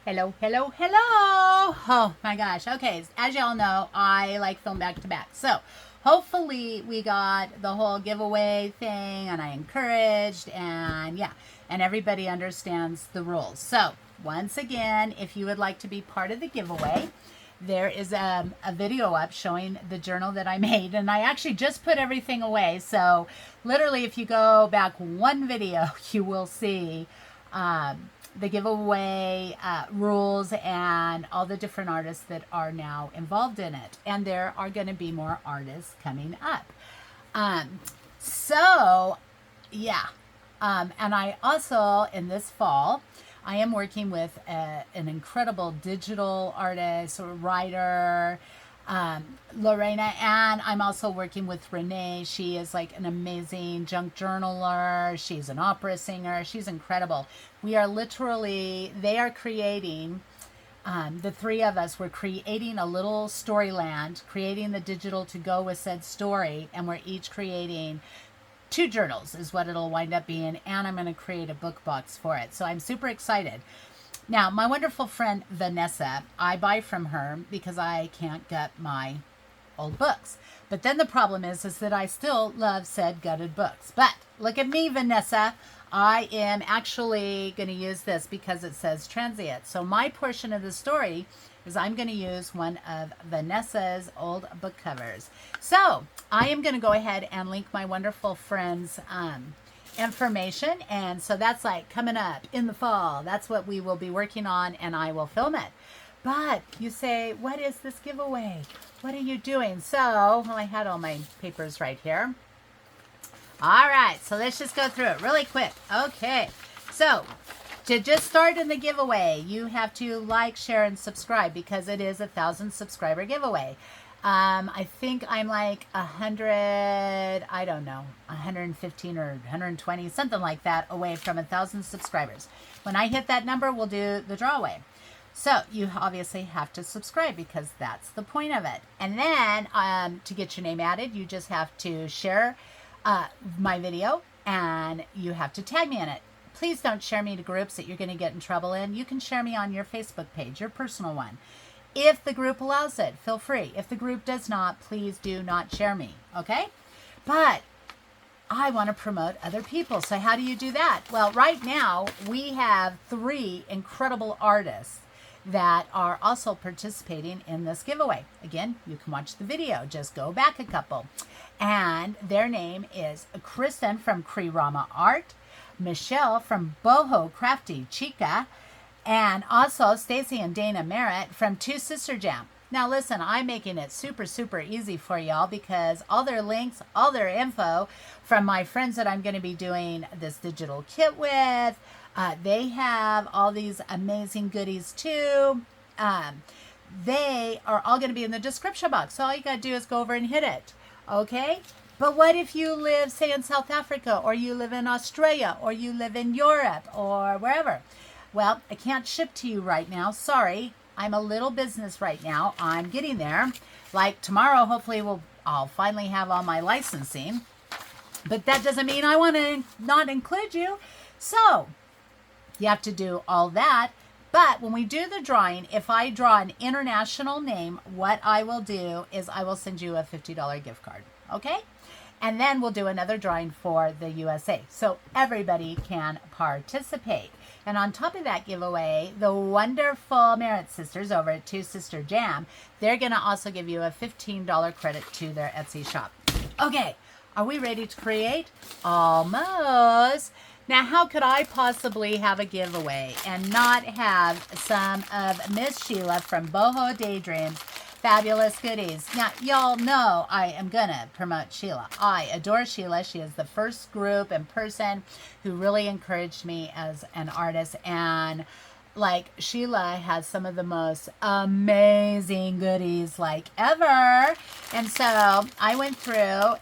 Hello, hello, hello. Oh my gosh. Okay, as y'all know, I like film back to back. So hopefully we got the whole giveaway thing and I encouraged and yeah, and everybody understands the rules. So once again, if you would like to be part of the giveaway, there is a video up showing the journal that I made, and I actually just put everything away. So literally, if you go back one video, you will see the giveaway rules and all the different artists that are now involved in it. And there are going to be more artists coming up. So, yeah. And I also, in this fall, I am working with an incredible digital artist or writer, LORAINE, and I'm also working with RENEE. She is like an amazing junk journaler. She's an opera singer. She's incredible. We are literally, they are creating, the three of us, we're creating a little storyland, creating the digital to go with said story, and we're each creating 2 journals is what it'll wind up being, and I'm going to create a book box for it. So I'm super excited. Now, my wonderful friend Vanessa, I buy from her because I can't get my old books. But then the problem is that I still love said gutted books. But look at me, Vanessa. I am actually going to use this because it says transient. So my portion of the story is I'm going to use one of Vanessa's old book covers. So I am going to go ahead and link my wonderful friend's information. And so that's like coming up in the fall. That's what we will be working on, and I will film it. But you say, what is this giveaway? What are you doing? So, well, I had all my papers right here. All right, so let's just go through it really quick. Okay, so to just start in the giveaway, you have to like, share, and subscribe because it is a 1,000 subscriber giveaway. I think I'm like 100, I don't know, 115 or 120, something like that away from 1,000 subscribers. When I hit that number, we'll do the drawaway. So you obviously have to subscribe because that's the point of it. And then to get your name added, you just have to share my video and you have to tag me in it. Please don't share me to groups that you're going to get in trouble in. You can share me on your Facebook page, your personal one. If the group allows it, feel free. If the group does not, please do not share me, okay? But I want to promote other people. So how do you do that? Well, right now we have 3 incredible artists that are also participating in this giveaway. Again, you can watch the video. Just go back a couple. And their name is Kristen from Cree-Rama Art, Michelle from Crafty Chica, and also Stacy and Dana Merritt from Two Sister Jam. Now listen, I'm making it super, super easy for y'all because all their links, all their info from my friends that I'm going to be doing this digital kit with, they have all these amazing goodies too. They are all going to be in the description box. So all you got to do is go over and hit it. Okay? But what if you live, say, in South Africa, or you live in Australia, or you live in Europe, or wherever? Well, I can't ship to you right now. Sorry. I'm a little business right now. I'm getting there. Like tomorrow, hopefully I'll finally have all my licensing. But that doesn't mean I want to not include you. So you have to do all that. But when we do the drawing, if I draw an international name, what I will do is I will send you a $50 gift card. Okay? And then we'll do another drawing for the USA. So everybody can participate. And on top of that giveaway, the wonderful Merritt sisters over at Two Sister Jam, they're going to also give you a $15 credit to their Etsy shop. Okay, are we ready to create? Almost. Now, how could I possibly have a giveaway and not have some of Miss Sheila from Boho Daydreams fabulous goodies? Now, y'all know I am going to promote Sheila. I adore Sheila. She is the first group and person who really encouraged me as an artist. And like Sheila has some of the most amazing goodies like ever. And so I went through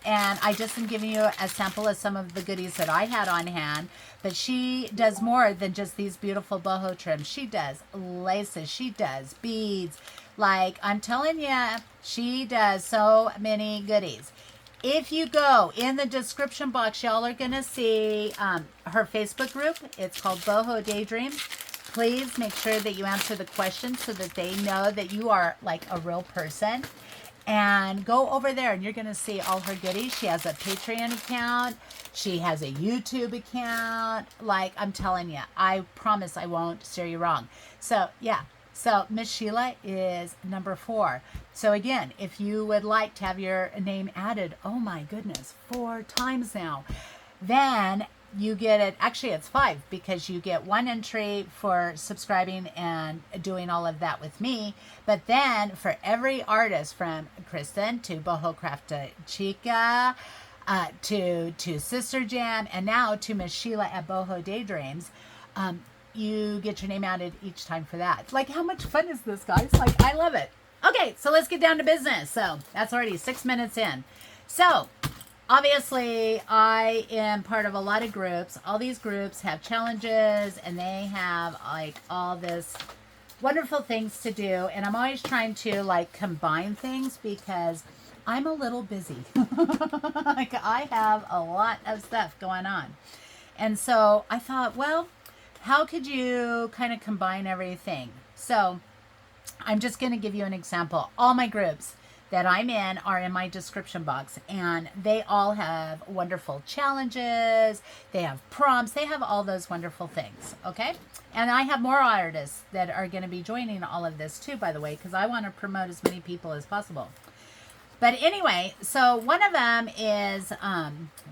and I just am giving you a sample of some of the goodies that I had on hand. But she does more than just these beautiful boho trims. She does laces. She does beads. Like, I'm telling you, she does so many goodies. If you go in the description box, y'all are going to see her Facebook group. It's called Boho Daydreams. please make sure that you answer the questions so that they know that you are like a real person. And go over there and you're going to see all her goodies. She has a Patreon account. She has a YouTube account. Like, I'm telling you, I promise I won't steer you wrong. So, yeah. So, Miss Sheila is number 4. So, again, if you would like to have your name added, oh my goodness, 4 times now, then you get it. Actually, it's 5 because you get 1 entry for subscribing and doing all of that with me. But then for every artist from Kristen to Boho Crafty Chica to Sister Jam and now to Miss Sheila at Boho Daydreams, you get your name added each time for that. Like, how much fun is this, guys? Like, I love it. Okay, so let's get down to business. So that's already 6 minutes in. So obviously, I am part of a lot of groups. All these groups have challenges and they have like all this wonderful things to do. And I'm always trying to like combine things because I'm a little busy. Like, I have a lot of stuff going on. And so I thought, well, how could you kind of combine everything? So I'm just going to give you an example. All my groups that I'm in are in my description box, and they all have wonderful challenges. They have prompts. They have all those wonderful things. Okay. And I have more artists that are going to be joining all of this too, by the way, because I want to promote as many people as possible. But anyway, so one of them is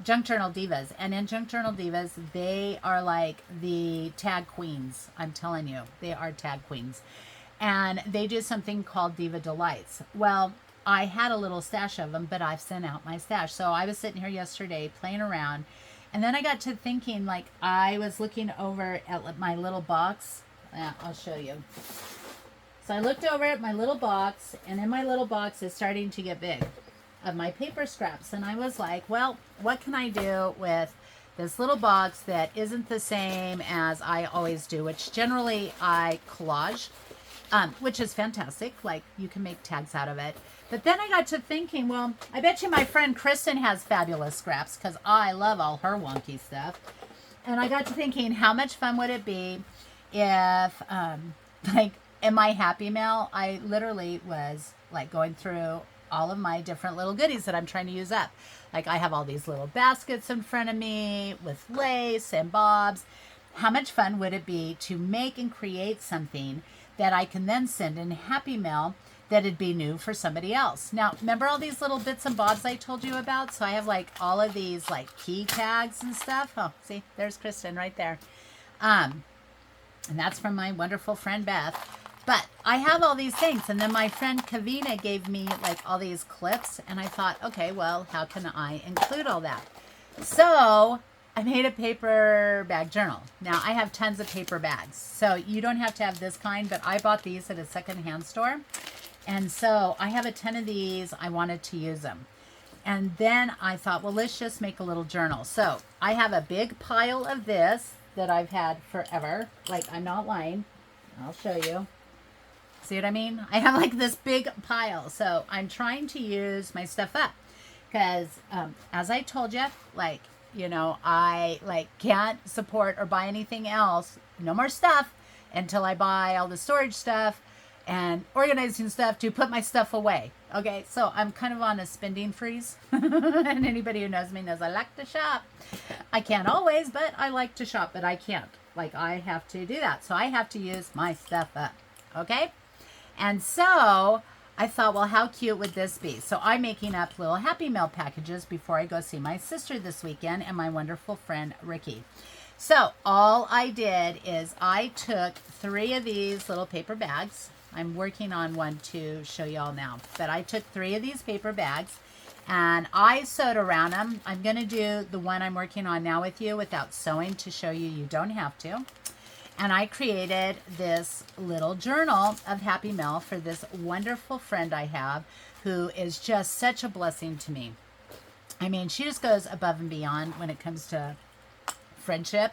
Junk Journal Divas. And in Junk Journal Divas, they are like the tag queens. I'm telling you, they are tag queens. And they do something called Diva Delights. Well, I had a little stash of them, but I've sent out my stash. So I was sitting here yesterday playing around. And then I got to thinking, like, I was looking over at my little box. Yeah, I'll show you. So I looked over at my little box, and in my little box is starting to get big of my paper scraps. And I was like, well, what can I do with this little box that isn't the same as I always do, which generally I collage, which is fantastic. Like, you can make tags out of it. But then I got to thinking, well, I bet you my friend Kristen has fabulous scraps because I love all her wonky stuff. And I got to thinking, how much fun would it be if, like, in my Happy Mail, I literally was, like, going through all of my different little goodies that I'm trying to use up. Like, I have all these little baskets in front of me with lace and bobs. How much fun would it be to make and create something that I can then send in Happy Mail that'd be new for somebody else? Now, remember all these little bits and bobs I told you about? So I have like all of these like key tags and stuff. Oh, see, there's Kristen right there. And that's from my wonderful friend Beth. But I have all these things. And then my friend Kavina gave me like all these clips. And I thought, okay, well, how can I include all that? So I made a paper bag journal. Now, I have tons of paper bags. So you don't have to have this kind, but I bought these at a secondhand store. And so I have a ton of these. I wanted to use them. And then I thought, well, let's just make a little journal. So I have a big pile of this that I've had forever. Like, I'm not lying. I'll show you. See what I mean? I have like this big pile. So I'm trying to use my stuff up. Because as I told you, like, you know, I like can't support or buy anything else. No more stuff until I buy all the storage stuff and organizing stuff to put my stuff away. Okay, so I'm kind of on a spending freeze. And anybody who knows me knows I like to shop. I can't always, but I like to shop, but I can't. Like, I have to do that. So I have to use my stuff up. Okay? And so I thought, well, how cute would this be? So I'm making up little Happy Mail packages before I go see my sister this weekend and my wonderful friend Ricky. So all I did is I took 3 of these little paper bags. I'm working on one to show y'all now. But I took 3 of these paper bags and I sewed around them. I'm going to do the one I'm working on now with you without sewing to show you you don't have to. And I created this little journal of Happy Mail for this wonderful friend I have who is just such a blessing to me. I mean, she just goes above and beyond when it comes to friendship.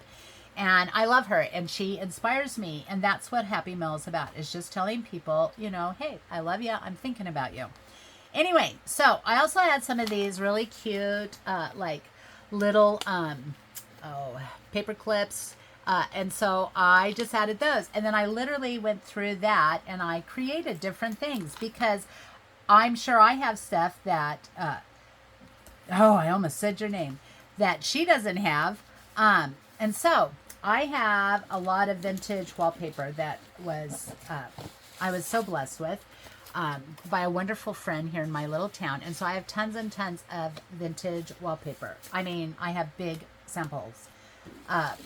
And I love her and she inspires me. And that's what Happy Mail is about, is just telling people, you know, hey, I love you. I'm thinking about you. Anyway, so I also had some of these really cute, like little paper clips. And so I just added those. And then I literally went through that and I created different things because I'm sure I have stuff that, oh, I almost said your name, that she doesn't have. And so I have a lot of vintage wallpaper that was, I was so blessed with by a wonderful friend here in my little town. And so I have tons and tons of vintage wallpaper. I mean, I have big samples,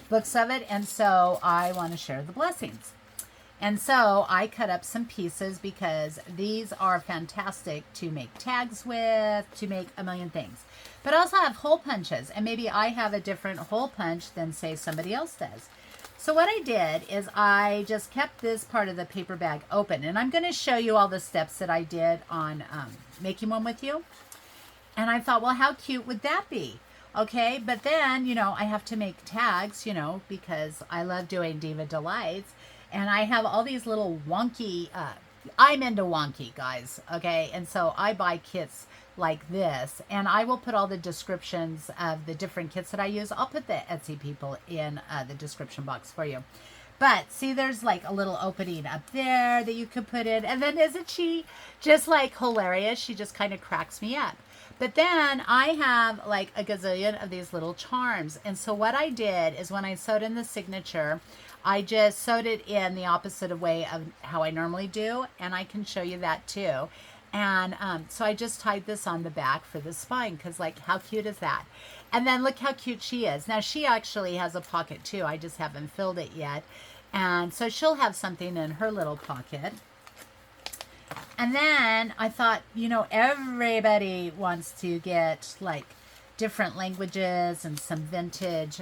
books of it. And so I want to share the blessings. And so I cut up some pieces because these are fantastic to make tags with, to make a million things. But I also have hole punches, and maybe I have a different hole punch than, say, somebody else does. So what I did is I just kept this part of the paper bag open, and I'm going to show you all the steps that I did on making one with you. And I thought, well, how cute would that be? Okay, but then, you know, I have to make tags, you know, because I love doing Diva Delights. And I have all these little wonky, I'm into wonky, guys, okay? And so I buy kits like this, and I will put all the descriptions of the different kits that I use. I'll put the Etsy people in the description box for you. But see, there's like a little opening up there that you could put in. And then isn't she just like hilarious? She just kind of cracks me up. But then I have like a gazillion of these little charms. And so what I did is when I sewed in the signature, I just sewed it in the opposite way of how I normally do. And I can show you that too. And so I just tied this on the back for the spine because, like, how cute is that? And then look how cute she is. Now, she actually has a pocket too. I just haven't filled it yet. And so she'll have something in her little pocket. And then I thought, you know, everybody wants to get like different languages and some vintage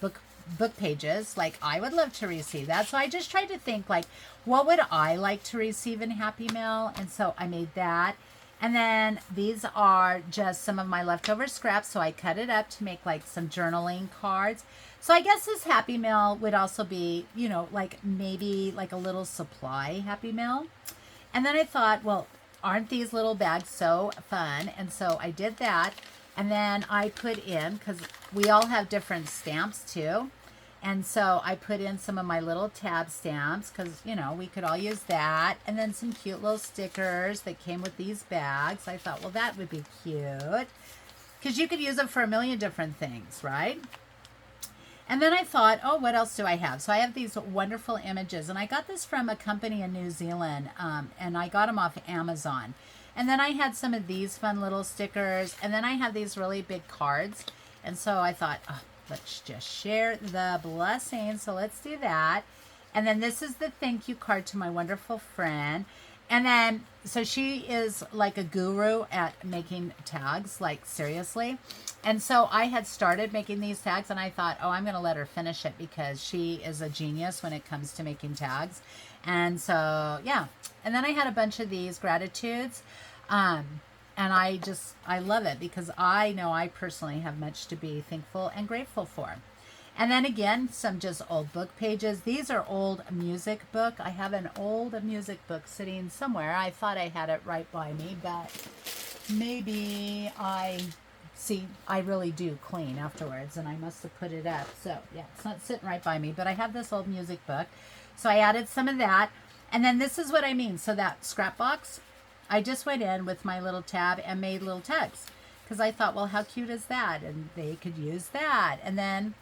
book pages. Like, I would love to receive that. So I just tried to think, like, what would I like to receive in Happy Mail? And so I made that. And then these are just some of my leftover scraps. So I cut it up to make like some journaling cards. So I guess this Happy Mail would also be, you know, like maybe like a little supply Happy Mail. And then I thought, well, aren't these little bags so fun? And so I did that. And then I put in, because we all have different stamps too. And so I put in some of my little tab stamps because, you know, we could all use that. And then some cute little stickers that came with these bags. I thought, well, that would be cute because you could use them for a million different things, right? And then I thought, oh, what else do I have? So I have these wonderful images. And I got this from a company in New Zealand. And I got them off Amazon. And then I had some of these fun little stickers. And then I have these really big cards. And so I thought, oh, let's just share the blessings. So let's do that. And then this is the thank you card to my wonderful friend. And then, so she is like a guru at making tags, like seriously. And so I had started making these tags and I thought, oh, I'm going to let her finish it because she is a genius when it comes to making tags. And so, yeah. And then I had a bunch of these gratitudes. And I love it because I know I personally have much to be thankful and grateful for. And then again, some just old book pages. These are old music book. I have an old music book sitting somewhere. I thought I had it right by me, but maybe I really do clean afterwards and I must have put it up. So yeah, it's not sitting right by me, but I have this old music book. So I added some of that. And then this is what I mean. So that scrap box, I just went in with my little tab and made little tags because I thought, well, how cute is that? And they could use that. And then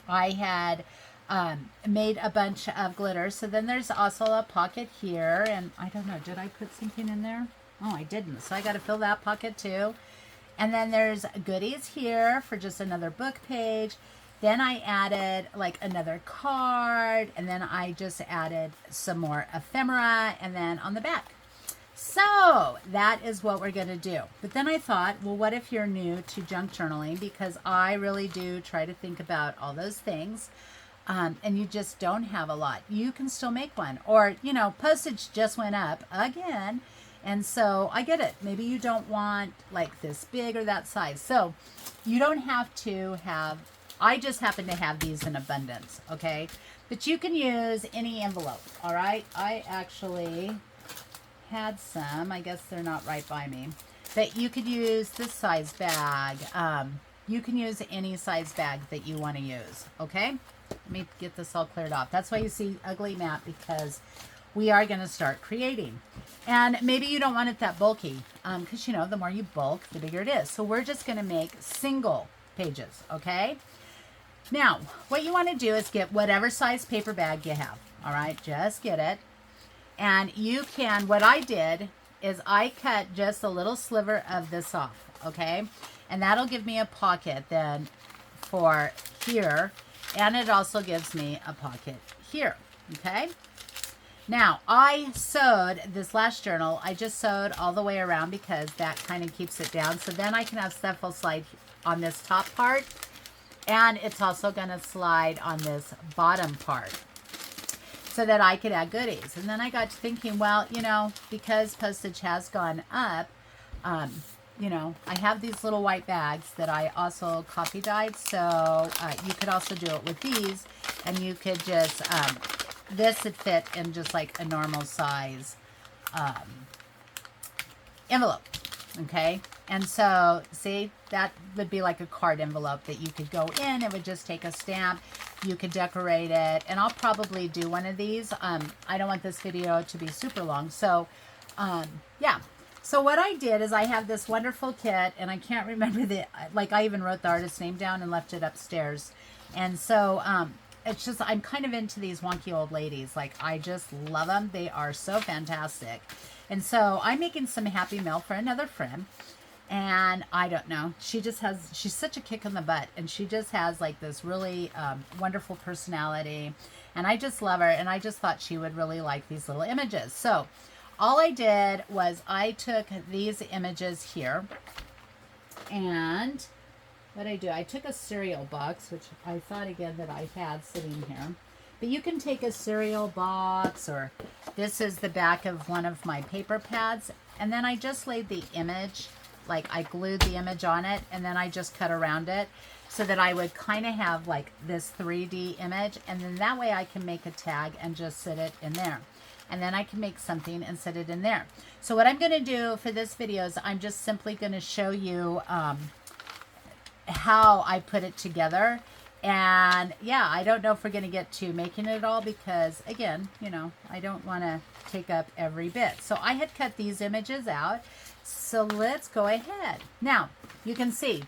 I had made a bunch of glitter. So then there's also a pocket here. And I don't know, did I put something in there? Oh, I didn't. So I got to fill that pocket too. And then there's goodies here for just another book page. Then I added like another card. And then I just added some more ephemera. And then on the back. So that is what we're going to do. But then I thought, well, what if you're new to junk journaling? Because I really do try to think about all those things. And you just don't have a lot. You can still make one. Or, you know, postage just went up again. And so I get it. Maybe you don't want like this big or that size. So you don't have to have, I just happen to have these in abundance. Okay. But you can use any envelope. All right. I actually had some. I guess they're not right by me. But you could use this size bag. You can use any size bag that you want to use. Okay. Let me get this all cleared off. That's why you see ugly mat, because we are going to start creating. And maybe you don't want it that bulky, because, you know, the more you bulk, the bigger it is. So we're just going to make single pages, okay? Now, what you want to do is get whatever size paper bag you have, all right? Just get it. And you can, what I did is I cut just a little sliver of this off, okay? And that'll give me a pocket then for here. And it also gives me a pocket here, okay? Now, I sewed this last journal. I just sewed all the way around because that kind of keeps it down. So then I can have stuff will slide on this top part. And it's also going to slide on this bottom part so that I could add goodies. And then I got to thinking, well, you know, because postage has gone up, you know, I have these little white bags that I also copy dyed. So you could also do it with these. And you could just... this would fit in just like a normal size envelope, okay? And so, see, that would be like a card envelope that you could go in. It would just take a stamp. You could decorate it. And I'll probably do one of these. I don't want this video to be super long. So, yeah. So what I did is I have this wonderful kit, and I can't remember like I even wrote the artist's name down and left it upstairs. And so, it's just, I'm kind of into these wonky old ladies. Like, I just love them. They are so fantastic. And so I'm making some happy mail for another friend. And I don't know. She just has, she's such a kick in the butt. And she just has like this really wonderful personality. And I just love her. And I just thought she would really like these little images. So all I did was I took these images here. And... what I do, I took a cereal box, which I thought again that I had sitting here. But you can take a cereal box, or this is the back of one of my paper pads. And then I just laid the image, like I glued the image on it, and then I just cut around it so that I would kind of have like this 3D image. And then that way I can make a tag and just sit it in there. And then I can make something and sit it in there. So what I'm going to do for this video is I'm just simply going to show you... how I put it together. And yeah, I don't know if we're going to get to making it all because, again, you know, I don't want to take up every bit. So I had cut these images out. So let's go ahead. Now, you can see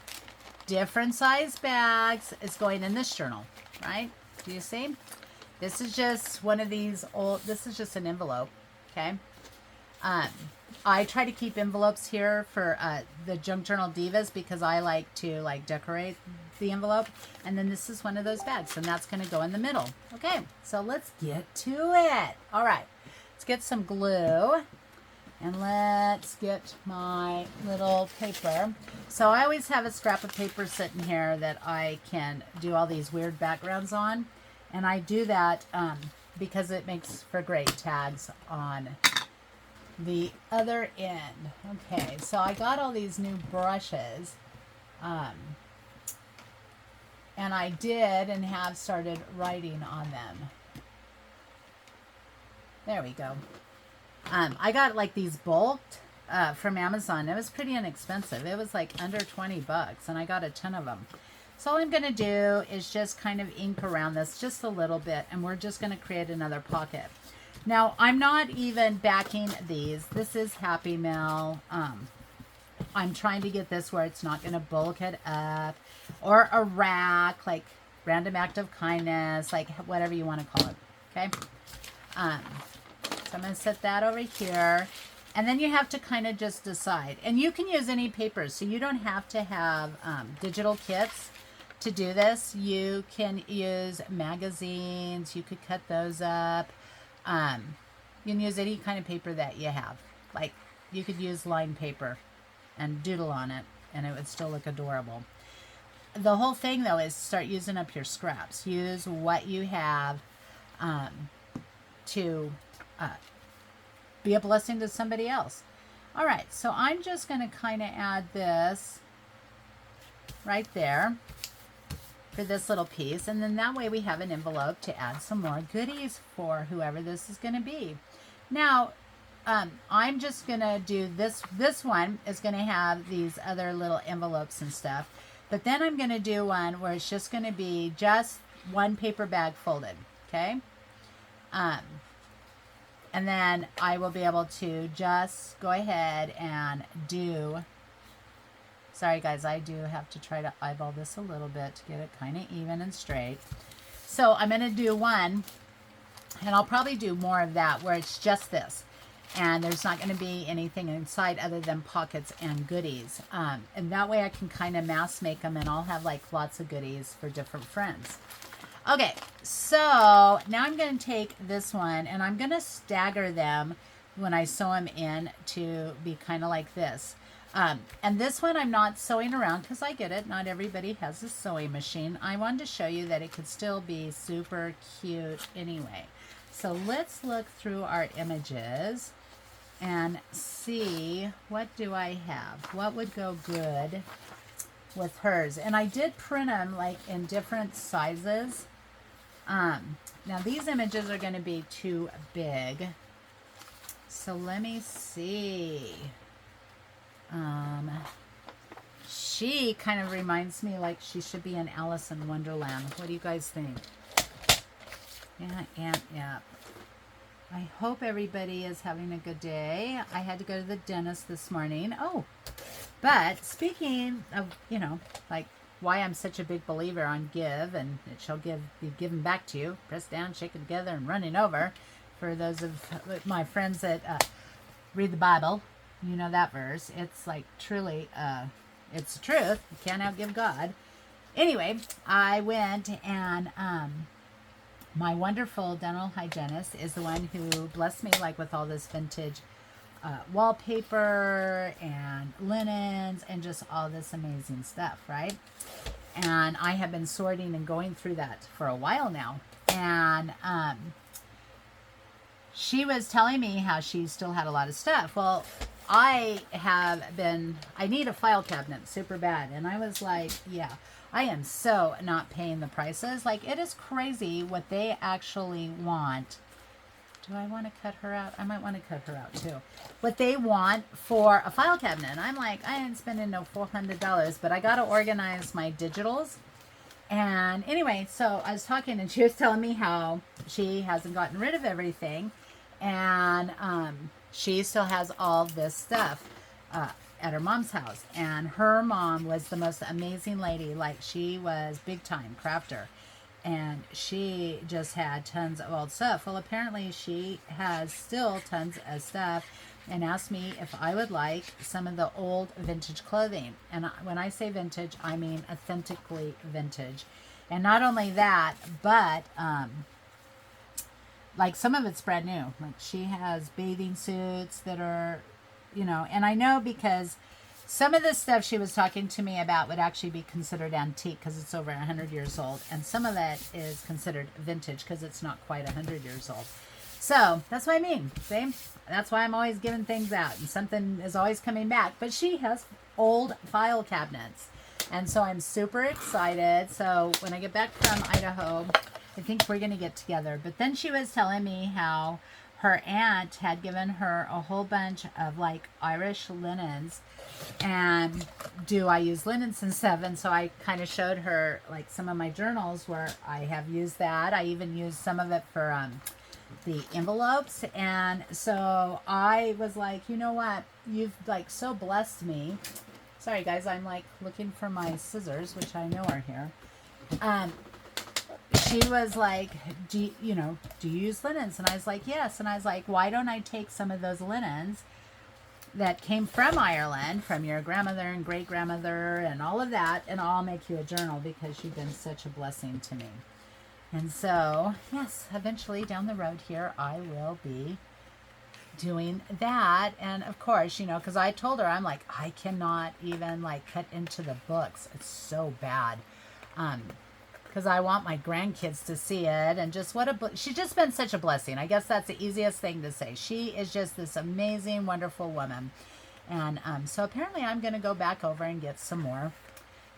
different size bags is going in this journal, right? Do you see? This is just one of these old, this is just an envelope, okay? I try to keep envelopes here for the Junk Journal Divas because I like to like decorate the envelope. And then this is one of those bags, and that's going to go in the middle. Okay, so let's get to it. All right, let's get some glue, and let's get my little paper. So I always have a scrap of paper sitting here that I can do all these weird backgrounds on. And I do that because it makes for great tags on the other end. Okay, so I got all these new brushes, and I did and have started writing on them. There we go. I got like these bulked from Amazon. It was pretty inexpensive. It was like under 20 bucks, and I got a ton of them. So all I'm going to do is just kind of ink around this just a little bit, and we're just going to create another pocket. Now, I'm not even backing these. This is Happy Mail. I'm trying to get this where it's not going to bulk it up. Or a rack, like random act of kindness, like whatever you want to call it. Okay? So I'm going to set that over here. And then you have to kind of just decide. And you can use any papers, so you don't have to have digital kits to do this. You can use magazines. You could cut those up. You can use any kind of paper that you have. Like, you could use lined paper and doodle on it, and it would still look adorable. The whole thing, though, is start using up your scraps. Use what you have to be a blessing to somebody else. All right, so I'm just going to kind of add this right there for this little piece, and then that way we have an envelope to add some more goodies for whoever this is going to be. Now, I'm just going to do this. This one is going to have these other little envelopes and stuff, but then I'm going to do one where it's just going to be just one paper bag folded, okay? And then I will be able to just go ahead and do, sorry guys, I do have to try to eyeball this a little bit to get it kind of even and straight. So I'm going to do one, and I'll probably do more of that where it's just this. And there's not going to be anything inside other than pockets and goodies. And that way I can kind of mass make them, and I'll have like lots of goodies for different friends. Okay, so now I'm going to take this one and I'm going to stagger them when I sew them in to be kind of like this. And this one I'm not sewing around because I get it. Not everybody has a sewing machine. I wanted to show you that it could still be super cute anyway. So let's look through our images and see, what do I have? What would go good with hers? And I did print them like in different sizes. Now these images are going to be too big. So let me see. She kind of reminds me like she should be in Alice in Wonderland. What do you guys think? Yeah. I hope everybody is having a good day. I had to go to the dentist this morning. Oh, but speaking of, you know, like why I'm such a big believer on give, and it shall be given back to you, pressed down, shaken together, and running over. For those of my friends that read the Bible, you know that verse. It's like truly, it's the truth. You can't outgive God. Anyway, I went and my wonderful dental hygienist is the one who blessed me like with all this vintage wallpaper and linens and just all this amazing stuff, right? And I have been sorting and going through that for a while now. And she was telling me how she still had a lot of stuff. Well, I need a file cabinet super bad. And I was like, yeah, I am so not paying the prices. Like, it is crazy what they actually want. Do I want to cut her out? I might want to cut her out too. What they want for a file cabinet. And I'm like, I ain't spending no $400, but I got to organize my digitals. And anyway, so I was talking and she was telling me how she hasn't gotten rid of everything. And she still has all this stuff at her mom's house. And her mom was the most amazing lady. Like, she was big time crafter. And she just had tons of old stuff. Well, apparently she has still tons of stuff and asked me if I would like some of the old vintage clothing. And when I say vintage, I mean authentically vintage. And not only that, but like some of it's brand new. Like, she has bathing suits that are, you know, and I know because some of the stuff she was talking to me about would actually be considered antique because it's over 100 years old. And some of it is considered vintage because it's not quite 100 years old. So that's what I mean. See? That's why I'm always giving things out. And something is always coming back. But she has old file cabinets. And so I'm super excited. So when I get back from Idaho, I think we're going to get together. But then she was telling me how her aunt had given her a whole bunch of like Irish linens. And do I use linens and stuff? And so I kind of showed her like some of my journals where I have used that. I even used some of it for the envelopes. And so I was like, you know what? You've like so blessed me. Sorry guys, I'm like looking for my scissors, which I know are here. She was like, do you use linens? And I was like, yes. And I was like, why don't I take some of those linens that came from Ireland, from your grandmother and great grandmother and all of that, and I'll make you a journal because you've been such a blessing to me. And so, yes, eventually down the road here, I will be doing that. And of course, you know, because I told her, I'm like, I cannot even like cut into the books. It's so bad. Because I want my grandkids to see it. And just she's just been such a blessing. I guess that's the easiest thing to say. She is just this amazing, wonderful woman. And so apparently I'm going to go back over and get some more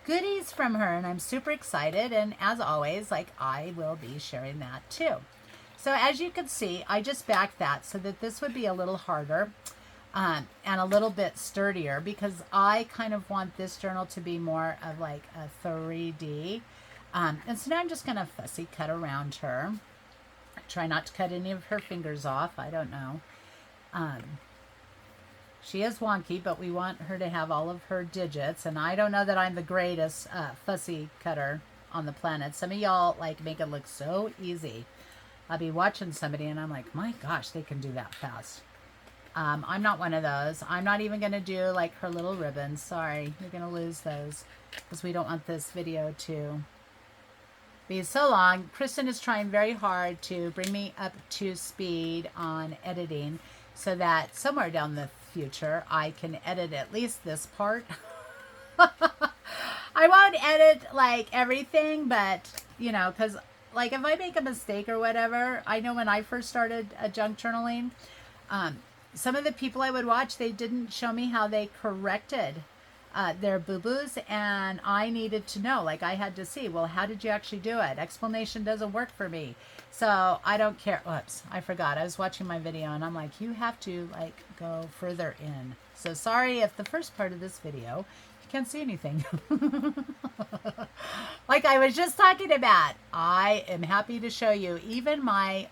goodies from her. And I'm super excited. And as always, like, I will be sharing that too. So as you can see, I just backed that so that this would be a little harder and a little bit sturdier, because I kind of want this journal to be more of like a 3D. And so now I'm just going to fussy cut around her. Try not to cut any of her fingers off. I don't know. She is wonky, but we want her to have all of her digits. And I don't know that I'm the greatest fussy cutter on the planet. Some of y'all like make it look so easy. I'll be watching somebody and I'm like, my gosh, they can do that fast. I'm not one of those. I'm not even going to do like her little ribbons. Sorry, you're going to lose those because we don't want this video to be so long. Kristen is trying very hard to bring me up to speed on editing so that somewhere down the future I can edit at least this part. I won't edit like everything, but you know, because like if I make a mistake or whatever, I know when I first started junk journaling, some of the people I would watch, they didn't show me how they corrected their boo-boos, and I needed to know. Like I had to see, well, how did you actually do it? Explanation doesn't work for me. So I don't care. Oops, I forgot. I was watching my video and I'm like, you have to like go further in. So sorry if the first part of this video, you can't see anything. Like I was just talking about, I am happy to show you even my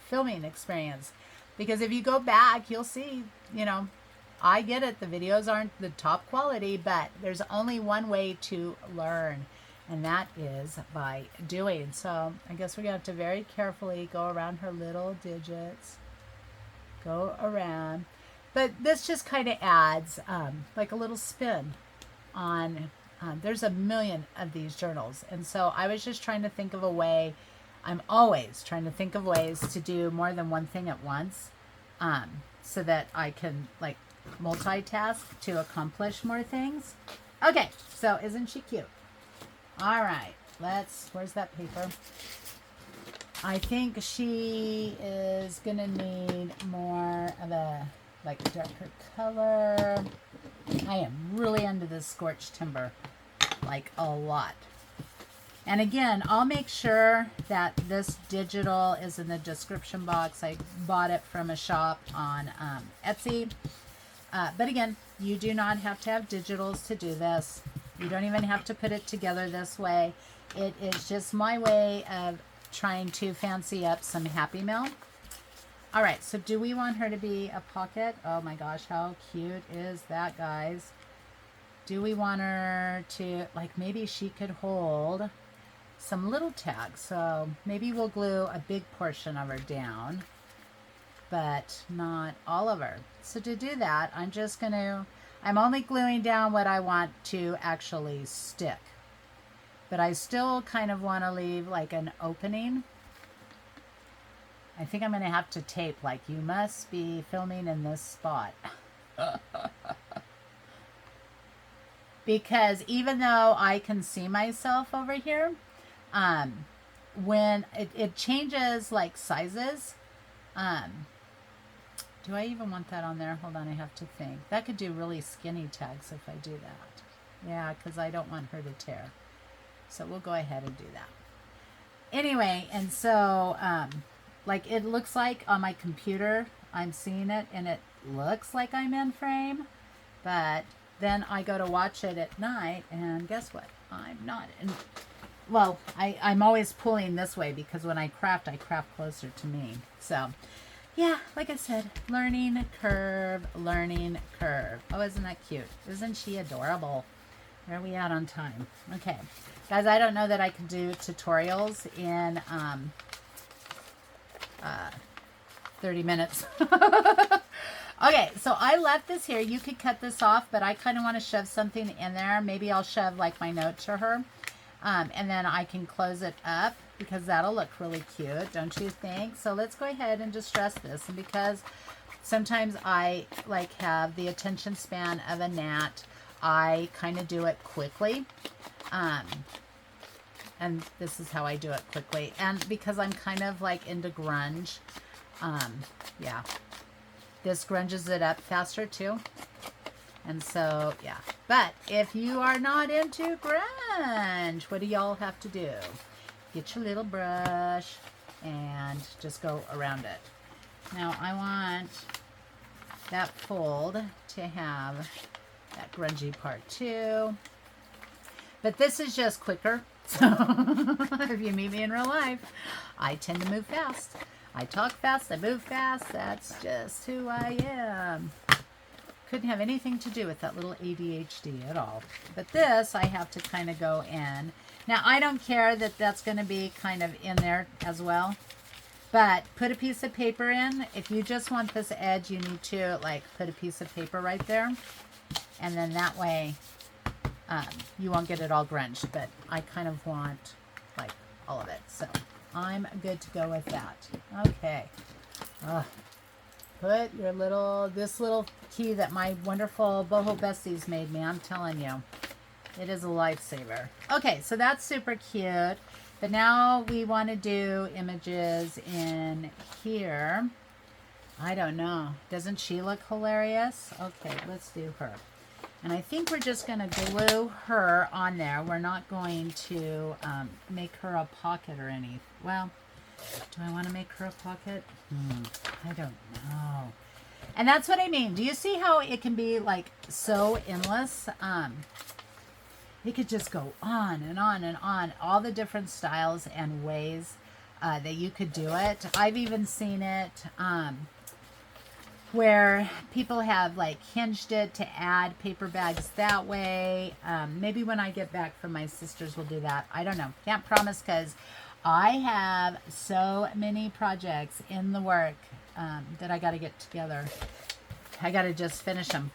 filming experience. Because if you go back, you'll see, you know, I get it. The videos aren't the top quality, but there's only one way to learn, and that is by doing. So I guess we're going to have to very carefully go around her little digits. Go around. But this just kind of adds like a little spin on, there's a million of these journals. And so I was just trying to think of a way. I'm always trying to think of ways to do more than one thing at once, so that I can like multitask to accomplish more things. Okay, so isn't she cute? All right, where's that paper? I think she is gonna need more of a like darker color. I am really into this scorched timber, like a lot. And again, I'll make sure that this digital is in the description box. I bought it from a shop on Etsy. But again, you do not have to have digitals to do this. You don't even have to put it together this way. It is just my way of trying to fancy up some Happy Mail. All right, so do we want her to be a pocket? Oh my gosh, how cute is that, guys? Do we want her to, like, maybe she could hold some little tags. So maybe we'll glue a big portion of her down, but not all of her. So to do that, I'm only gluing down what I want to actually stick. But I still kind of want to leave like an opening. I think I'm going to have to tape like, you must be filming in this spot. Because even though I can see myself over here, when it changes like sizes, do I even want that on there? Hold on, I have to think. That could do really skinny tags if I do that. Yeah, because I don't want her to tear. So we'll go ahead and do that. Anyway, and so, like it looks like on my computer, I'm seeing it and it looks like I'm in frame, but then I go to watch it at night and guess what? I'm not in. Well, I'm always pulling this way because when I craft closer to me. So, yeah, like I said, learning curve, learning curve. Oh, isn't that cute? Isn't she adorable? Where are we at on time? Okay. Guys, I don't know that I can do tutorials in 30 minutes. Okay, so I left this here. You could cut this off, but I kind of want to shove something in there. Maybe I'll shove like my note to her. And then I can close it up because that'll look really cute, don't you think? So let's go ahead and distress this. And because sometimes I like have the attention span of a gnat, I kind of do it quickly. And this is how I do it quickly. And because I'm kind of like into grunge, yeah, this grunges it up faster too. And so, yeah. But if you are not into grunge, what do y'all have to do? Get your little brush and just go around it. Now, I want that fold to have that grungy part too. But this is just quicker. So if you meet me in real life, I tend to move fast. I talk fast, I move fast. That's just who I am. Couldn't have anything to do with that little ADHD at all. But this, I have to kind of go in. Now, I don't care that that's going to be kind of in there as well. But put a piece of paper in. If you just want this edge, you need to, like, put a piece of paper right there. And then that way, you won't get it all grunched. But I kind of want, like, all of it. So I'm good to go with that. Okay. Put your this little key that my wonderful boho besties made me. I'm telling you, it is a lifesaver. Okay, so that's super cute. But now we want to do images in here. I don't know. Doesn't she look hilarious? Okay, let's do her. And I think we're just going to glue her on there. We're not going to make her a pocket or anything. Well, do I want to make her a pocket? I don't know. And that's what I mean. Do you see how it can be like so endless? It could just go on and on and on. All the different styles and ways that you could do it. I've even seen it where people have like hinged it to add paper bags that way. Maybe when I get back from my sisters, we'll do that. I don't know. Can't promise because I have so many projects in the work that I got to get together. I got to just finish them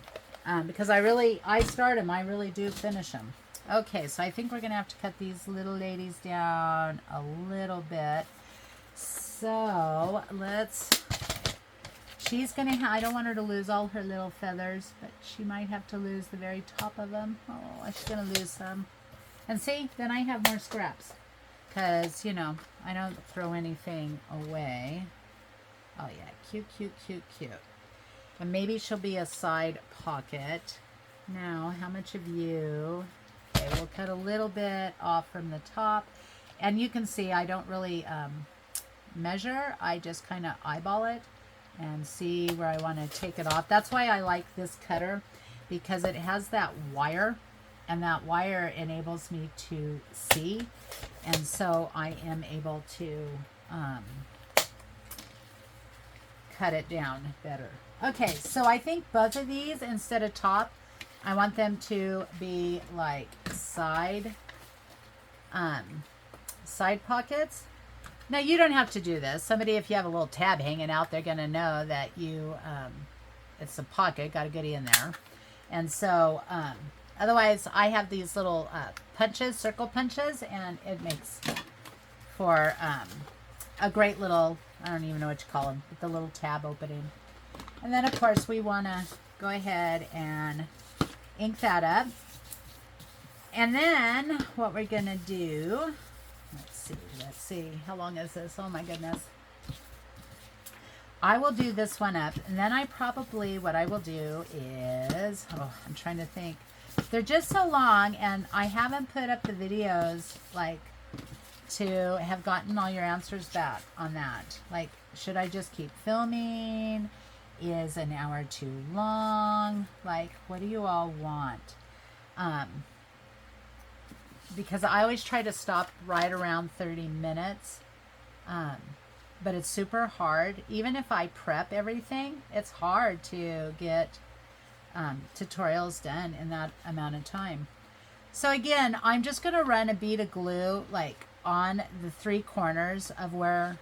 because I start them. I really do finish them. Okay, so I think we're going to have to cut these little ladies down a little bit. So she's going to I don't want her to lose all her little feathers, but she might have to lose the very top of them. Oh, she's going to lose some. And see, then I have more scraps. Because, you know, I don't throw anything away. Oh, yeah. Cute, cute, cute, cute. And maybe she'll be a side pocket. Now, how much of you? Okay, we'll cut a little bit off from the top. And you can see I don't really measure. I just kind of eyeball it and see where I want to take it off. That's why I like this cutter, because it has that wire. And that wire enables me to see. And so I am able to cut it down better. Okay, so I think both of these, instead of top, I want them to be like side pockets. Now, you don't have to do this. Somebody, if you have a little tab hanging out, they're going to know that you, it's a pocket, got a goodie in there. And so, otherwise, I have these little punches, circle punches, and it makes for a great little, I don't even know what you call them, but the little tab opening. And then, of course, we want to go ahead and ink that up. And then what we're going to do, let's see, how long is this? Oh, my goodness. I will do this one up, and then what I will do is, I'm trying to think. They're just so long, and I haven't put up the videos, like, to have gotten all your answers back on that. Like, should I just keep filming? Is an hour too long? Like, what do you all want? Because I always try to stop right around 30 minutes. But it's super hard. Even if I prep everything, it's hard to get tutorials done in that amount of time. So again, I'm just going to run a bead of glue like on the 3 corners of where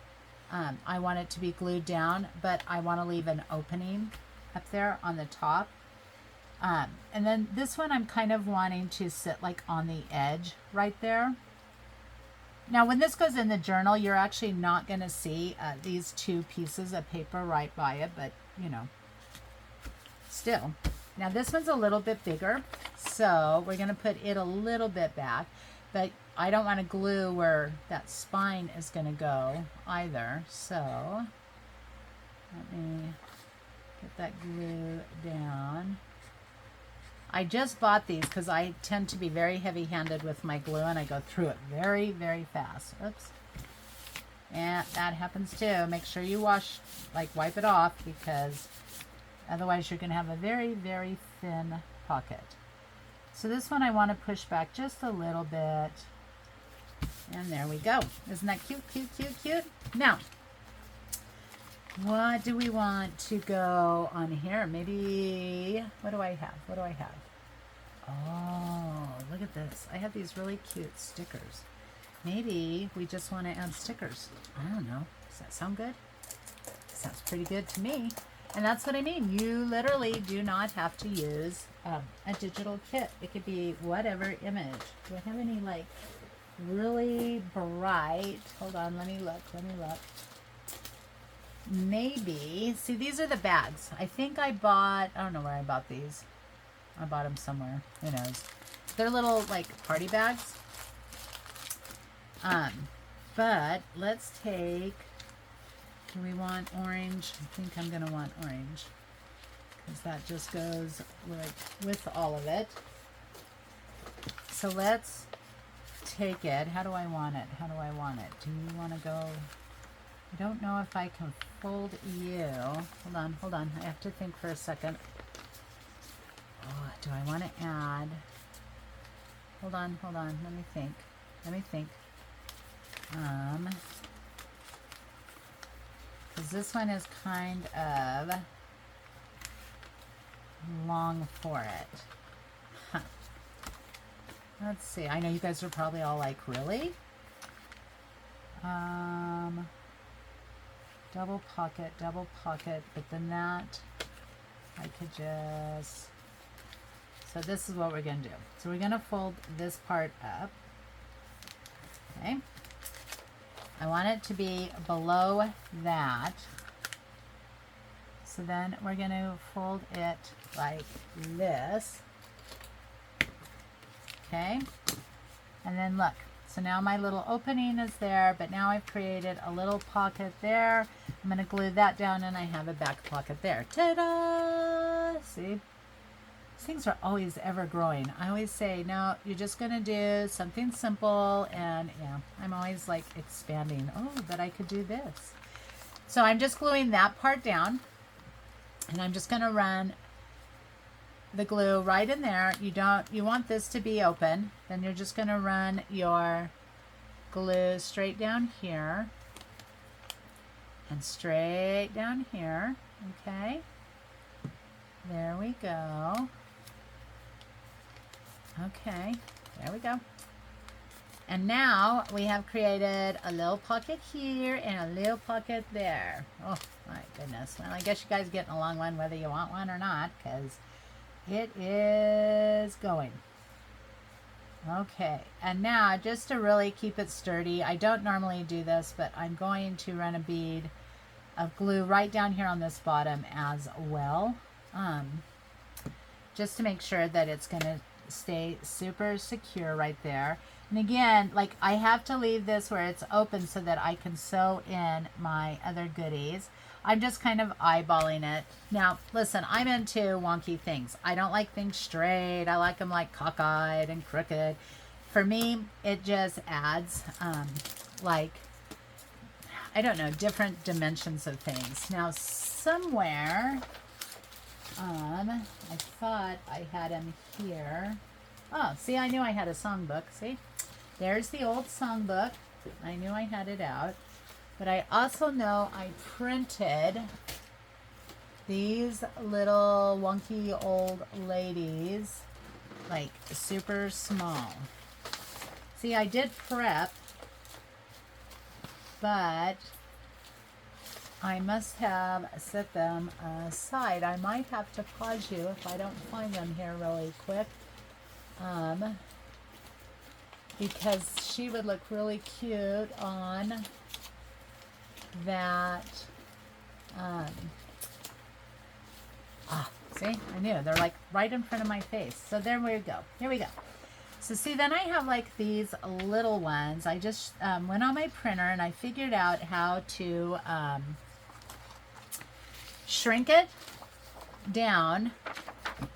I want it to be glued down, but I want to leave an opening up there on the top. And then this one I'm kind of wanting to sit like on the edge right there. Now, when this goes in the journal, you're actually not going to see these 2 pieces of paper right by it, but, you know, still. Now, this one's a little bit bigger, so we're going to put it a little bit back, but I don't want to glue where that spine is going to go either, so let me get that glue down. I just bought these because I tend to be very heavy-handed with my glue, and I go through it very, very fast. Oops. And that happens too. Make sure you wipe it off, because otherwise you're going to have a very, very thin pocket. So this one I want to push back just a little bit. And there we go. Isn't that cute, cute, cute, cute? Now, what do we want to go on here? Maybe, what do I have? What do I have? Oh, look at this. I have these really cute stickers. Maybe we just want to add stickers. I don't know. Does that sound good? Sounds pretty good to me. And that's what I mean. You literally do not have to use a digital kit. It could be whatever image. Do I have any like really bright? Hold on. Let me look. Let me look. Maybe. See, these are the bags. I think I bought, I don't know where I bought these. I bought them somewhere. Who knows? They're little like party bags. But let's take, do we want orange? I think I'm going to want orange because that just goes with all of it. So let's take it. How do I want it? How do I want it? Do you want to go? I don't know if I can fold you. Hold on, hold on. I have to think for a second. Oh, do I want to add? Hold on, hold on. Let me think. Let me think. Because this one is kind of long for it. Huh. Let's see. I know you guys are probably all like, really? Double pocket, but then that I could just, so this is what we're going to do. So we're going to fold this part up. Okay. I want it to be below that. So then we're going to fold it like this. Okay. And then look. So now my little opening is there, but now I've created a little pocket there. I'm going to glue that down and I have a back pocket there. Ta-da! See? These things are always ever growing. I always say, no, you're just going to do something simple. And yeah, I'm always like expanding. Oh, but I could do this. So I'm just gluing that part down. And I'm just going to run the glue right in there. You want this to be open. Then you're just going to run your glue straight down here and straight down here. Okay. There we go. Okay. There we go. And now we have created a little pocket here and a little pocket there. Oh my goodness. Well, I guess you guys are getting along one whether you want one or not, because it is going. Okay, and now just to really keep it sturdy, I don't normally do this, but I'm going to run a bead of glue right down here on this bottom as well, just to make sure that it's going to stay super secure right there. And again, like I have to leave this where it's open so that I can sew in my other goodies. I'm just kind of eyeballing it. Now, listen, I'm into wonky things. I don't like things straight. I like them like cockeyed and crooked. For me, it just adds, like, I don't know, different dimensions of things. Now, somewhere, I thought I had them here. Oh, see, I knew I had a songbook. See? There's the old songbook. I knew I had it out. But I also know I printed these little wonky old ladies, like super small. See, I did prep, but I must have set them aside. I might have to pause you if I don't find them here really quick. Because she would look really cute on that. See, I knew they're like right in front of my face. So there we go. Here we go. So see, then I have like these little ones. I just went on my printer and I figured out how to shrink it down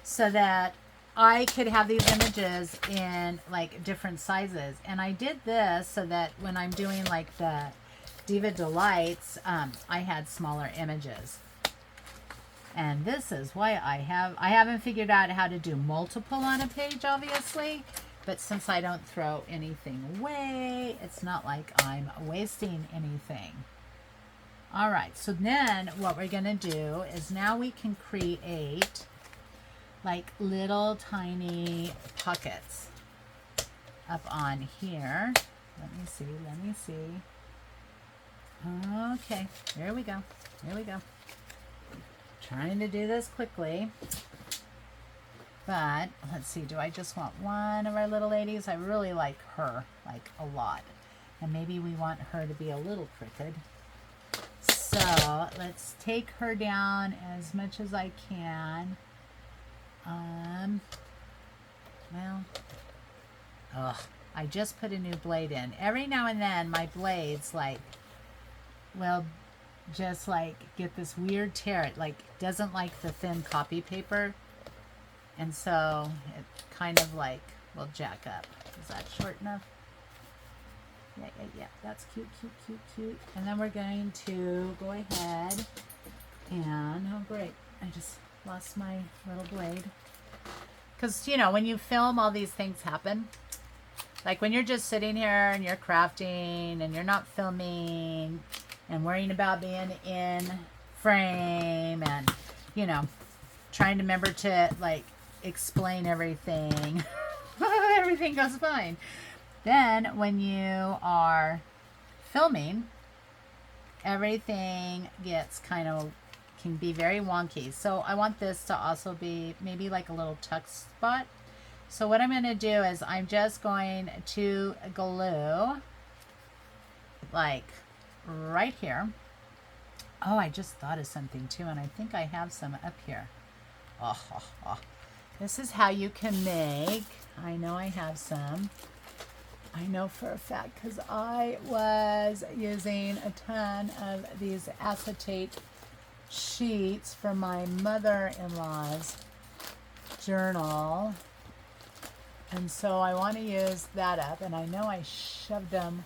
so that I could have these images in like different sizes. And I did this so that when I'm doing like the Diva Delights, I had smaller images. And this is why I haven't figured out how to do multiple on a page, obviously. But since I don't throw anything away, it's not like I'm wasting anything. All right, so then what we're gonna do is now we can create like little tiny pockets up on here. Let me see. Okay, there we go. Trying to do this quickly. But let's see, do I just want one of our little ladies? I really like her, like a lot. And maybe we want her to be a little crooked. So let's take her down as much as I can. Well, I just put a new blade in. Every now and then my blades will just get this weird tear. It doesn't like the thin copy paper. And so it kind of will jack up. Is that short enough? Yeah. That's cute. And then we're going to go ahead and, oh great, I just lost my little blade. Because, when you film, all these things happen. Like when you're just sitting here and you're crafting and you're not filming and worrying about being in frame and, trying to remember to explain everything. Everything goes fine. Then when you are filming, everything gets can be very wonky. So I want this to also be maybe like a little tuck spot. So what I'm going to do is I'm just going to glue right here. Oh, I just thought of something too, and I think I have some up here. Oh. This is how you can make, I know I have some. I know for a fact because I was using a ton of these acetate sheets for my mother-in-law's journal. And so I want to use that up, and I know I shoved them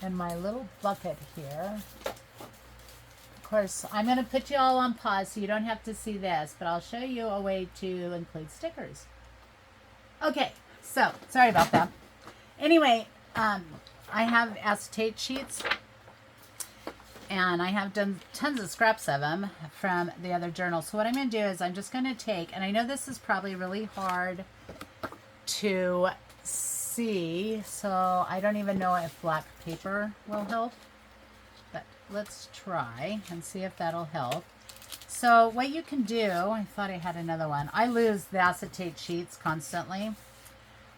in my little bucket here. Of course, I'm going to put you all on pause so you don't have to see this, but I'll show you a way to include stickers. Okay, so sorry about that. Anyway, I have acetate sheets, and I have done tons of scraps of them from the other journal. So what I'm going to do is I'm just going to take, and I know this is probably really hard to see, so I don't even know if black paper will help, but let's try and see if that'll help. So what you can do, I thought I had another one. I lose the acetate sheets constantly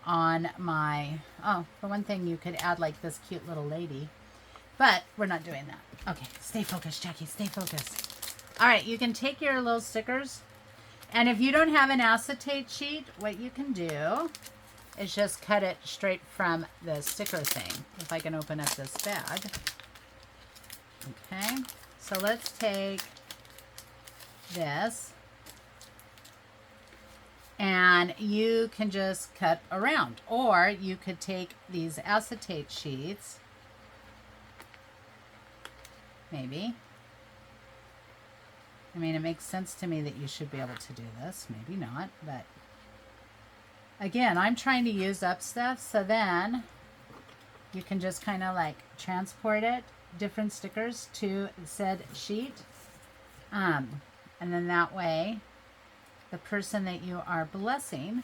on my, for one thing, you could add this cute little lady, but we're not doing that. Okay, stay focused, Jackie, stay focused. All right, you can take your little stickers, and if you don't have an acetate sheet, what you can do is just cut it straight from the sticker thing. If I can open up this bag. Okay, so let's take this, and you can just cut around, or you could take these acetate sheets, maybe. I mean, it makes sense to me that you should be able to do this. Maybe not, but again, I'm trying to use up stuff, so then you can just kind of transport it, different stickers, to said sheet. And then that way, the person that you are blessing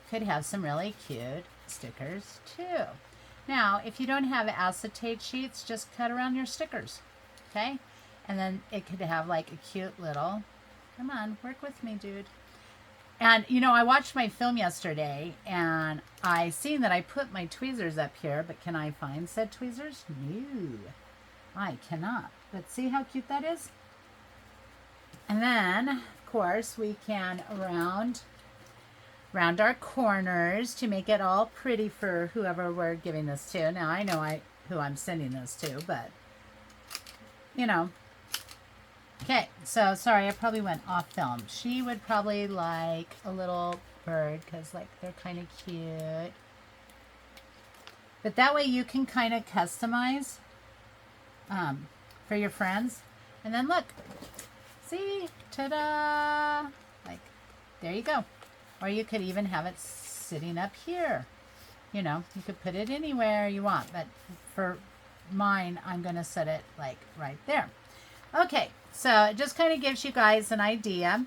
could have some really cute stickers too. Now, if you don't have acetate sheets, just cut around your stickers, okay? And then it could have a cute little, come on, work with me, dude. And, I watched my film yesterday, and I seen that I put my tweezers up here, but can I find said tweezers? No, I cannot. But see how cute that is? And then, of course, we can round our corners to make it all pretty for whoever we're giving this to. Now, I know who I'm sending this to, but, Okay, so sorry, I probably went off film. She would probably like a little bird because they're kind of cute. But that way you can kind of customize for your friends. And then look, see, ta-da! There you go. Or you could even have it sitting up here. you know, you could put it anywhere you want, but for mine, I'm going to set it like right there. Okay, so it just kind of gives you guys an idea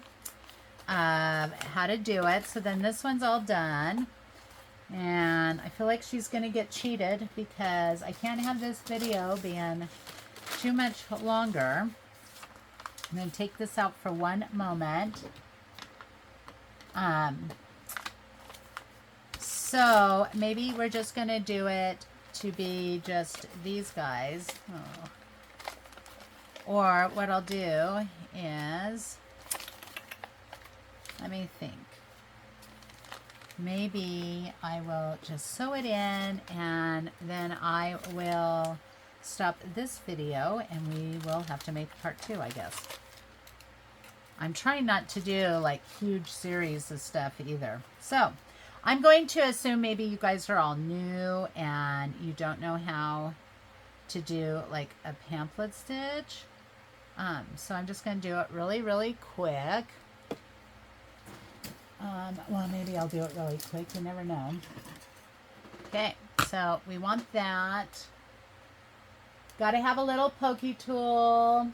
of how to do it. So then this one's all done. And I feel like she's going to get cheated because I can't have this video being too much longer. I'm going to take this out for one moment. So maybe we're just going to do it to be just these guys. Oh. Or what I'll do is, let me think. Maybe I will just sew it in and then I will stop this video and we will have to make part 2, I guess. I'm trying not to do like huge series of stuff either. So I'm going to assume maybe you guys are all new and you don't know how to do like a pamphlet stitch. So I'm just going to do it really, really quick. Well, maybe I'll do it really quick. You never know. Okay, so we want that. Got to have a little pokey tool.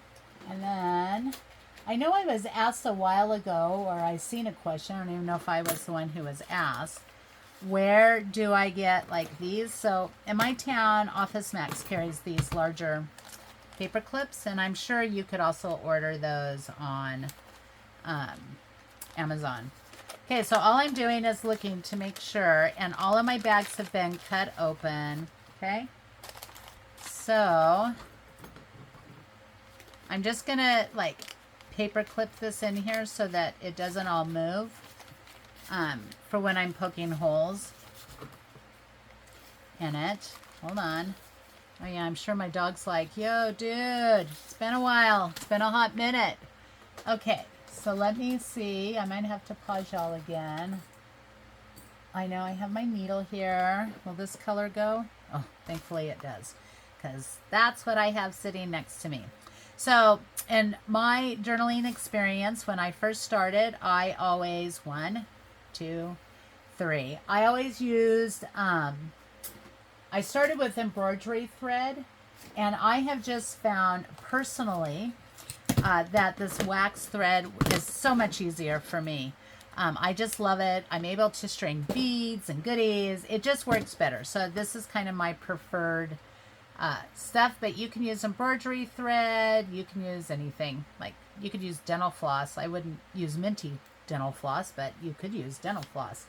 And then, I know I was asked a while ago, or I seen a question. I don't even know if I was the one who was asked. Where do I get like these? So in my town, Office Max carries these larger paper clips. And I'm sure you could also order those on Amazon. Okay, so all I'm doing is looking to make sure, and all of my bags have been cut open, okay? So, I'm just going to, like, paper clip this in here so that it doesn't all move for when I'm poking holes in it. Hold on. Oh, yeah, I'm sure my dog's like, yo, dude, it's been a while. It's been a hot minute. Okay. So let me see. I might have to pause y'all again. I know I have my needle here. Will this color go? Oh, thankfully it does. Because that's what I have sitting next to me. So in my journaling experience, when I first started, I always, 1, 2, 3. I always used, I started with embroidery thread. And I have just found personally that this wax thread is so much easier for me. I just love it. I'm able to string beads and goodies. It just works better. So this is kind of my preferred stuff, but you can use embroidery thread. You can use anything. Like you could use dental floss. I wouldn't use minty dental floss, but you could use dental floss.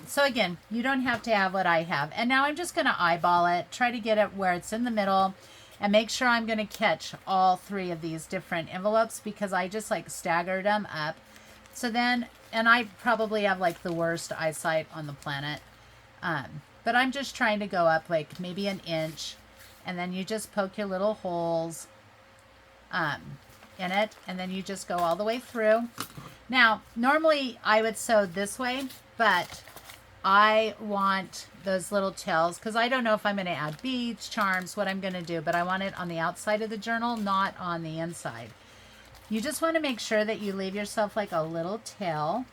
So again, you don't have to have what I have. And now I'm just going to eyeball it, try to get it where it's in the middle. And make sure I'm going to catch all 3 of these different envelopes because I just like staggered them up. So then, and I probably have like the worst eyesight on the planet. But I'm just trying to go up like maybe an inch. And then you just poke your little holes in it. And then you just go all the way through. Now, normally I would sew this way, but I want those little tails because I don't know if I'm going to add beads, charms, what I'm going to do, but I want it on the outside of the journal, not on the inside. You just want to make sure that you leave yourself like a little tail.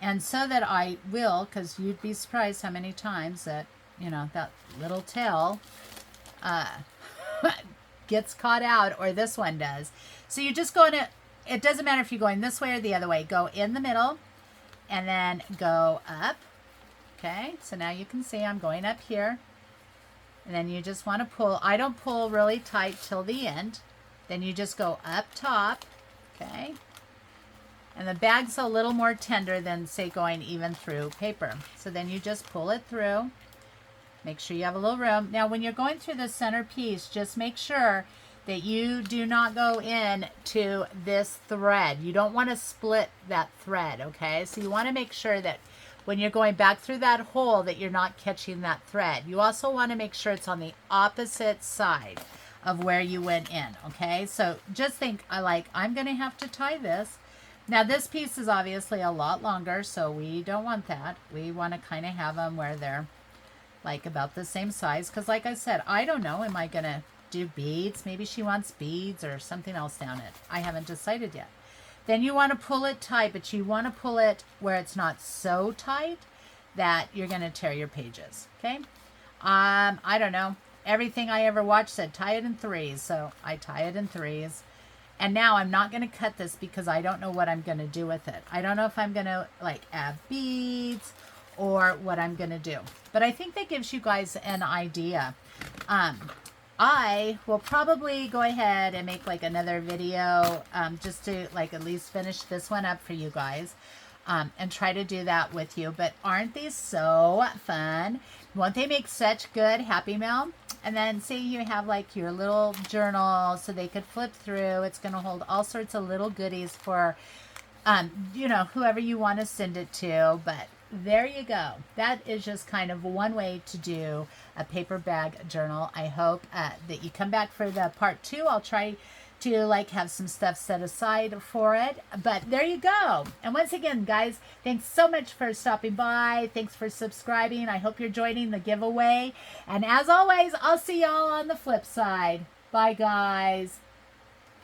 And so that I will, because you'd be surprised how many times that, you know, that little tail gets caught out, or this one does. So you just go in it. It doesn't matter if you're going this way or the other way. Go in the middle. And then go up. Okay, so now you can see I'm going up here. And then you just want to pull. I don't pull really tight till the end. Then you just go up top. Okay. And the bag's a little more tender than, say, going even through paper. So then you just pull it through. Make sure you have a little room. Now, when you're going through the center piece, just make sure that you do not go in to this thread. You don't want to split that thread, okay? So you want to make sure that when you're going back through that hole that you're not catching that thread. You also want to make sure it's on the opposite side of where you went in, okay? So just think, I'm going to have to tie this. Now this piece is obviously a lot longer, so we don't want that. We want to kind of have them where they're like about the same size, because like I said, I don't know, am I going to do beads? Maybe she wants beads or something else down it. I haven't decided yet. Then you want to pull it tight, but you want to pull it where it's not so tight that you're going to tear your pages. Okay. I don't know. Everything I ever watched said tie it in threes. So I tie it in threes. And now I'm not going to cut this because I don't know what I'm going to do with it. I don't know if I'm going to like add beads or what I'm going to do. But I think that gives you guys an idea. I will probably go ahead and make like another video just to like at least finish this one up for you guys. And try to do that with you. But aren't these so fun? Won't they make such good happy mail? And then see, you have like your little journal so they could flip through. It's going to hold all sorts of little goodies for, you know, whoever you want to send it to. But there you go. That is just kind of one way to do a paper bag journal. I hope that you come back for the part 2. I'll try to like have some stuff set aside for it. But there you go. And once again, guys, thanks so much for stopping by. Thanks for subscribing. I hope you're joining the giveaway. And as always, I'll see y'all on the flip side. Bye, guys.